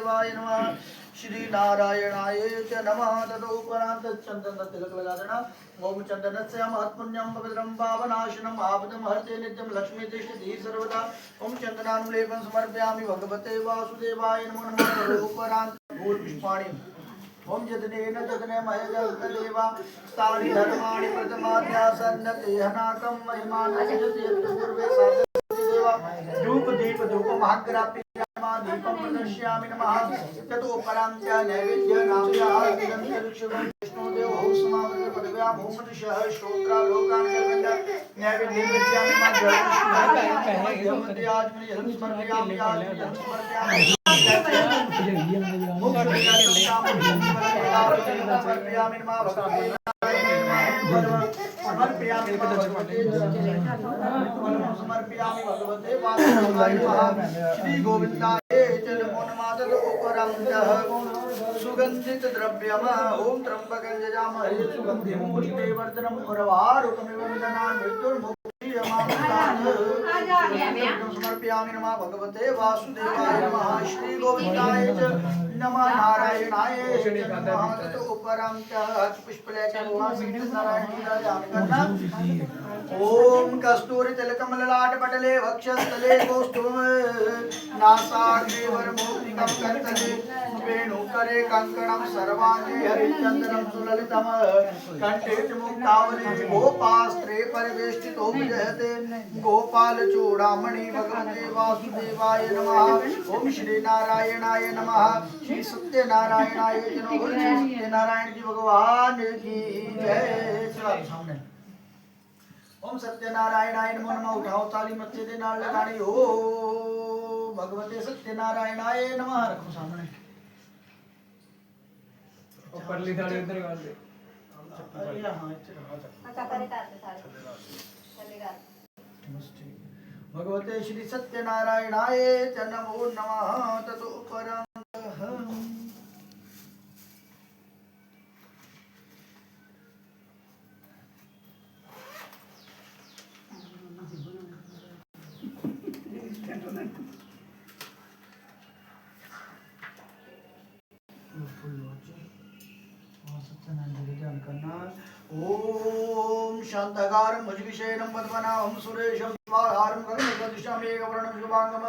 वासुदेवाय नमः। श्री नारायणाय च नमः। तदोपरांत चंदन तिलक लगा देना। ओम चंदनस्य महत्पुण्यं पवित्रं पावनाशनम् आपदं हरते नित्यं लक्ष्मी तिष्ठति सर्वदा। ओम चंदनानुलेपं समर्पयामि भगवते वासुदेवाय नमः। तदोपरांत पुष्पाणि ओम जतनेन जतने देवा स्थानि धर्माणि प्रथमाध्यासन्नतेहनाकं महिमानयति देवा धूप दीप धूप महाग्रापि दीपं प्रदर्शयामि नमः। ततोपरां च नैवेद्य नाम्यादिदं चक्षुषं विष्णुदेवो समावृत्य पदव्यां होमदशः श्रोत्रालोकान् सर्वदा नैवेद्यं गच्छामि नमः। जलं समर्पयामि समर्पयामि भगवते वासुदेवाय नमः। श्री गोविंदाय नमो नमः। तदोपरांतः सुगंधित द्रव्यम ओम त्र्यंबकं यजामहे सुगंधिं पुष्टिवर्धनम् उर्वारुकमिव विदनान् समर्पयामि नमः भगवते वासुदेवाय नमः। श्री गोविंदाय नमः। नारायणाय नमः। तदोपरांतः पुष्पलेखं नारायण का ध्यान करना। ओम कस्तूरी तिलकम ललाट पटले वक्षस्थले कौस्तुभम नासाग्रे वरमोक्तिकं करतले वेणुकरे कंकणं सर्वांगे हरिचंदनं सुललितम कंठे च मुक्तावली गोपास्त्रे परिवेष्टितो विजयते गोपाल चूड़ामणि भगवते वासुदेवाय नमः। ओम श्री नारायणाय नमः। श्री सत्यनारायणाय नमः। सत्यनारायण जी भगवान की जय। सामने ओम सत्यनारायणाय नमो नमः। उठाओ ताली मत्थे दे नाल लगानी। ओ भगवते सत्यनारायणाय नमः। रखो सामने ऊपर ली थाली उधर कर दे। अरे हां अच्छा करे करते सारे चलेगा बस ठीक। भगवते श्री सत्यनारायणाय च नमो नमः। ततोपरांतः ओम शांताकारं भुजगशयनं पद्मनाभं सुरेशं स्वाहारं गगनसदृशं मेघवर्णं शुभांगं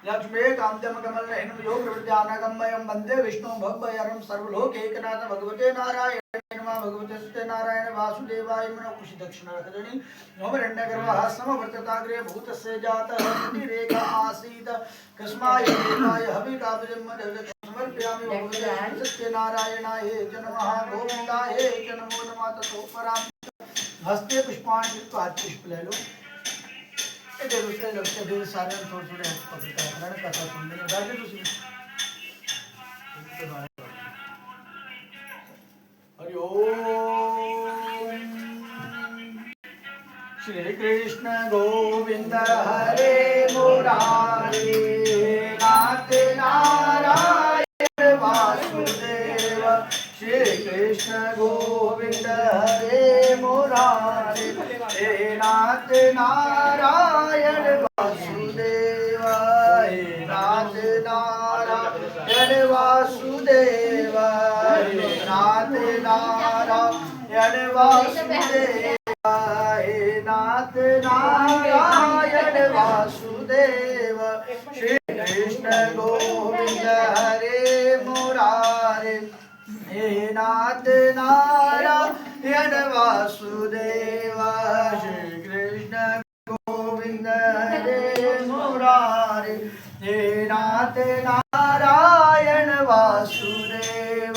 लक्ष्मीकान्तं कमलनयनं योगविद्यानगम्यं वन्दे विष्णुं भवभयहरं सर्वलोकैकनाथं भगवते नारायणाय नमः। भगवते सत्यनारायण वासुदेवाय नमः। कुश दक्षिण रखदनि नवरण्यगर्भः समवर्तताग्रे भूतस्य जातः प्रतिरेखा आसीत् कस्माय देवाय हविकाब्जं समर्पयामि भगवते सत्यनारायणाय च नमः। गोविन्दाय च नमो नमः। ततोपरांत हस्ते पुष्पाणि पुष्प ले लो। इधर उसके लगते भी सारे थोड़े थोड़े पकड़ता है लड़का कथा सुनने में बैठे तुसी हरि ओम। श्री कृष्ण गोविंद हरे मुरारी नाथ नारायण वासुदेव। श्री कृष्ण गोविंद हरे मुरारी हे नाथ नारायण वासुदेव। हे नाथ नारायण वासुदेव। हे नाथ नारायण वासुदेव। हे नाथ नारायण वासुदेव। श्री कृष्ण गोविंद हरे मुरारी हे नाथ नारायण वासुदेव। श्री कृष्ण गोविंद हरे मुरारी हे नाथ नारायण वासुदेव।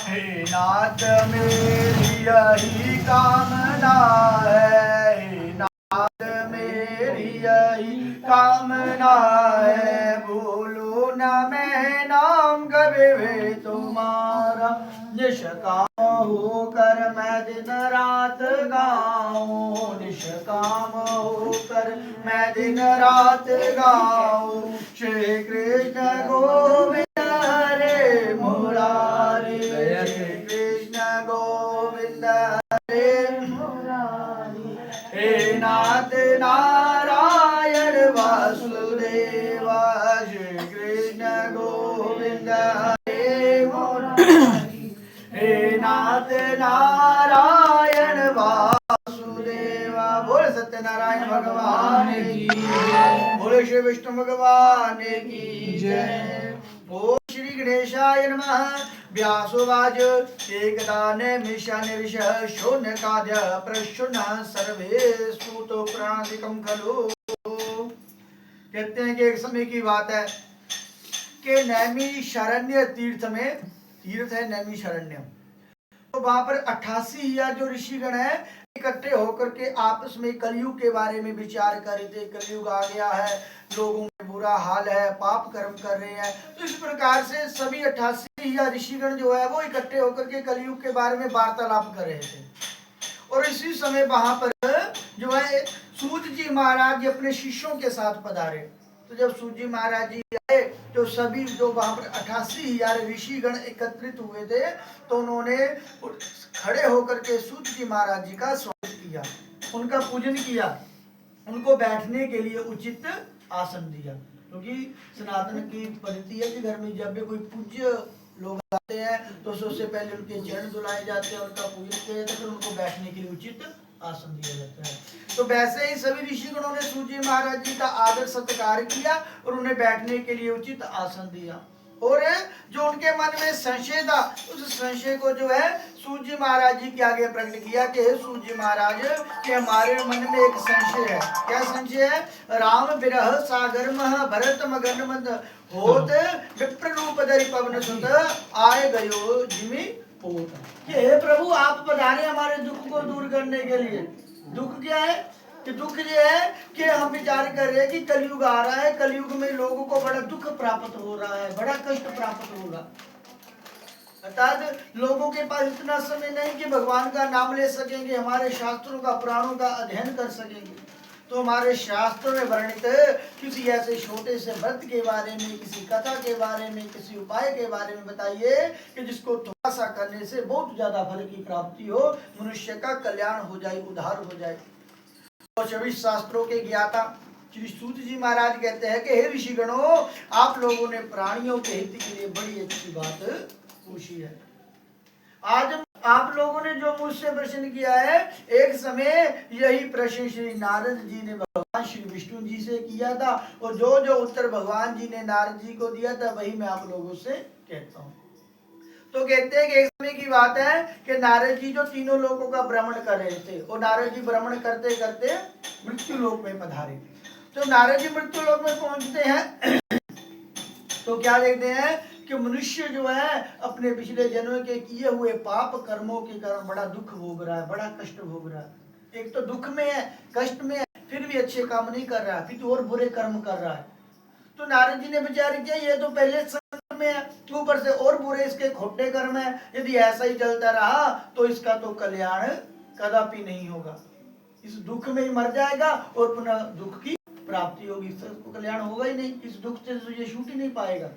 हे नाथ मेरी यही कामना है। हे नाथ मेरी यही कामना है। बोलो न मैं नाम कभी भी तुम्हारा निष्काम होकर मैं दिन रात गाऊं। निष्काम होकर मैं दिन रात गाऊं। श्री कृष्ण गोविंद हरे मुरारी। श्री कृष्ण गोविंद हरे मुरारी हे नाथ नारायण वासुदेव। श्री कृष्ण गोविंद गोविंद हरे मुरारी हे नाथ नारायण वासुदेवा। बोले सत्यनारायण भगवान की जय, बोले श्री विष्णु भगवान की जय। ओम श्री गणेशाय नमः। व्यासोवाच एकदा नैमिषान्यविष शून्यकाद्य प्रशुन्नः सर्वे स्तुतो प्राणिकं खलु। कहते हैं कि एक समय की बात है कि नैमिषारण्य तीर्थ में, तीर्थ है नैमिषारण्य, तो वहां पर 88,000 जो ऋषिगण है इकट्ठे होकर के आपस में कलयुग के बारे में विचार कर रहे थे। कलयुग आ गया है, लोगों में बुरा हाल है, पाप कर्म कर रहे हैं। तो इस प्रकार से सभी 88,000 ऋषिगण जो है वो इकट्ठे होकर के कलयुग के बारे में वार्तालाप कर रहे थे। और इसी समय वहां पर जो है सूत जी महाराज जी अपने शिष्यों के साथ पधारे। तो जब सूत जी महाराज जी आए तो सभी जो वहां पर 88,000 ऋषिगण एकत्रित हुए थे, तो उन्होंने खड़े होकर के सूत जी महाराज जी का स्वागत किया, उनका पूजन किया, उनको बैठने के लिए उचित आसन दिया। क्योंकि सनातन की पद्धति है कि घर में जब भी कोई पूज्य लोग आते हैं तो सबसे पहले उनके चरण धुलाए जाते हैं, उनका पूजन किया जाता है, फिर उनको बैठने के लिए उचित आसन दिया जाता है। तो वैसे ही सभी ऋषिगणों ने सूत जी महाराज जी का आदर सत्कार किया और उन्हें बैठने के लिए उचित आसन दिया। और जो उनके मन में संशय था, उस संशय को जो है सूत जी महाराज जी के आगे प्रकट किया कि हे सूत जी महाराज, कि हमारे मन में एक संशय है। क्या संशय है? राम विरह सागर मह भरत मगन मद होत विप्र रूप धरि पवन सुत आए गयो जिमि पोत। कि हे प्रभु, आप पधारे हमारे दुख को दूर करने के लिए। दुख क्या है? कि दुख ये है कि हम विचार कर रहे हैं कि कलयुग आ रहा है, कलयुग में लोगों को बड़ा दुख प्राप्त हो रहा है, बड़ा कष्ट प्राप्त होगा। अर्थात लोगों के पास इतना समय नहीं कि भगवान का नाम ले सकेंगे, हमारे शास्त्रों का पुराणों का अध्ययन कर सकेंगे। तो हमारे शास्त्रों में वर्णित किसी ऐसे छोटे से व्रत के बारे में, किसी कथा के बारे में, किसी उपाय के बारे में बताइए कि जिसको थोड़ा सा करने से बहुत ज्यादा फल की प्राप्ति हो, मनुष्य का कल्याण हो जाए, उद्धार हो जाए। तो सभी शास्त्रों के ज्ञाता श्री सूत जी महाराज कहते हैं कि हे ऋषिगणों, आप लोगों ने प्राणियों के हित के लिए बड़ी अच्छी बात पूछी है। आज आप लोगों ने जो मुझसे प्रश्न किया है, एक समय यही प्रश्न श्री नारद जी ने भगवान श्री विष्णु जी से किया था, और जो जो उत्तर भगवान जी ने नारद जी को दिया था वही मैं आप लोगों से कहता हूँ। तो कहते हैं कि एक समय की बात है कि नारद जी जो तीनों लोगों का भ्रमण कर रहे थे, और नारद जी भ्रमण करते करते मृत्यु लोक में पधारे। तो नारद जी मृत्यु लोक में पहुंचते हैं तो क्या देखते हैं कि मनुष्य जो है अपने पिछले जन्म के किए हुए पाप कर्मों के कारण बड़ा दुख भोग रहा है, बड़ा कष्ट भोग रहा है। एक तो दुख में है, कष्ट में है, फिर भी अच्छे काम नहीं कर रहा है, फिर तो और बुरे कर्म कर रहा है। तो नारद जी ने विचार किया, ये तो पहले में है, ऊपर से और बुरे इसके खोटे कर्म है, यदि ऐसा ही चलता रहा तो इसका तो कल्याण कदापि नहीं होगा, इस दुख में ही मर जाएगा और पुनः दुख की प्राप्ति होगी, इसको कल्याण होगा ही नहीं, इस दुख से तो ये छूट ही नहीं पाएगा।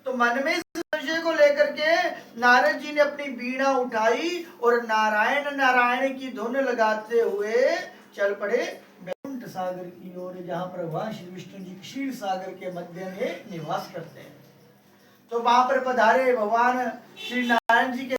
तो मन में संशय को लेकर के नारद जी ने अपनी वीणा उठाई और नारायण नारायण की धुन लगाते हुए चल पड़े वैकुंठ सागर की ओर, जहां पर भगवान श्री विष्णु जी क्षीर सागर के मध्य में निवास करते हैं। तो वहां पर पधारे भगवान श्री नारायण जी के